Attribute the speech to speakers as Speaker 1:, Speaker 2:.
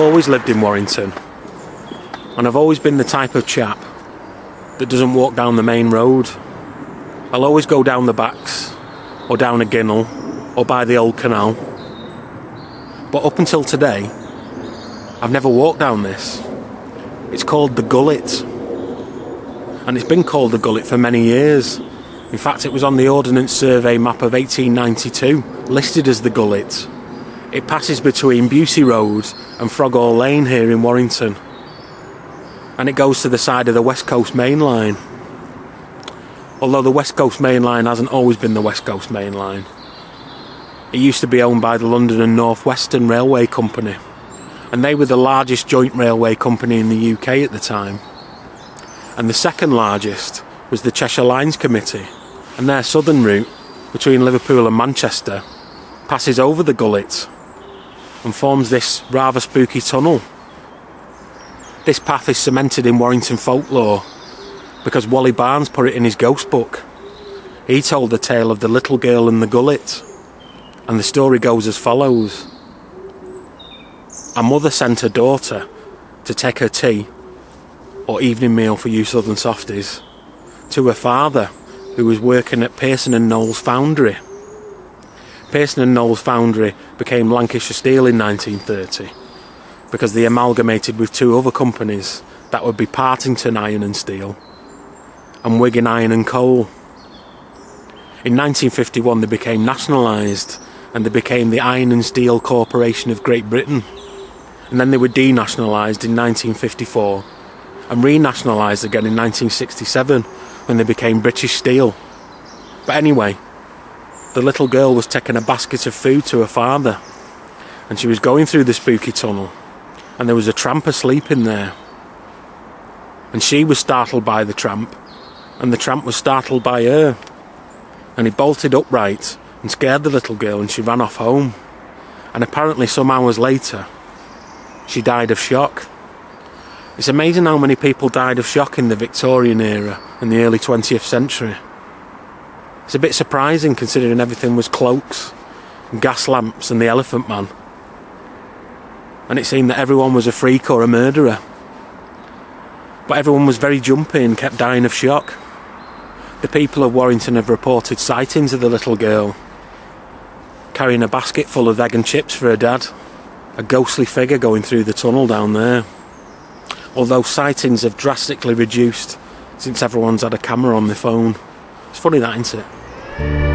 Speaker 1: always lived in Warrington, and I've always been the type of chap that doesn't walk down the main road. I'll always go down the backs, or down a ginnel, or by the old canal. But up until today, I've never walked down this. It's called the Gullet, and it's been called the Gullet for many years. In fact, it was on the Ordnance Survey map of 1892, listed as the Gullet. It passes between Busey Road and Frogall Lane here in Warrington, and it goes to the side of the West Coast Main Line. Although the West Coast Main Line hasn't always been the West Coast Main Line. It used to be owned by the London and North Western Railway Company, and they were the largest joint railway company in the UK at the time. And the second largest was the Cheshire Lines Committee, and their southern route between Liverpool and Manchester passes over the Gullet and forms this rather spooky tunnel. This path is cemented in Warrington folklore because Wally Barnes put it in his ghost book. He told the tale of the little girl in the Gullet, and the story goes as follows. A mother sent her daughter to take her tea, or evening meal for you southern softies, to her father, who was working at Pearson and Knowles Foundry. Pearson and Knowles Foundry became Lancashire Steel in 1930 because they amalgamated with two other companies that would be Partington Iron and Steel and Wigan Iron and Coal. In 1951 they became nationalised, and they became the Iron and Steel Corporation of Great Britain, and then they were denationalised in 1954 and renationalised again in 1967 when they became British Steel. But anyway, the little girl was taking a basket of food to her father, and she was going through the spooky tunnel, and there was a tramp asleep in there, and she was startled by the tramp, and the tramp was startled by her, and he bolted upright and scared the little girl, and she ran off home, and apparently some hours later she died of shock. It's amazing how many people died of shock in the Victorian era and the early 20th century. It's a bit surprising considering everything was cloaks and gas lamps and the Elephant Man, and it seemed that everyone was a freak or a murderer. But everyone was very jumpy and kept dying of shock. The people of Warrington have reported sightings of the little girl carrying a basket full of egg and chips for her dad, a ghostly figure going through the tunnel down there. Although sightings have drastically reduced since everyone's had a camera on their phone. It's funny that, isn't it?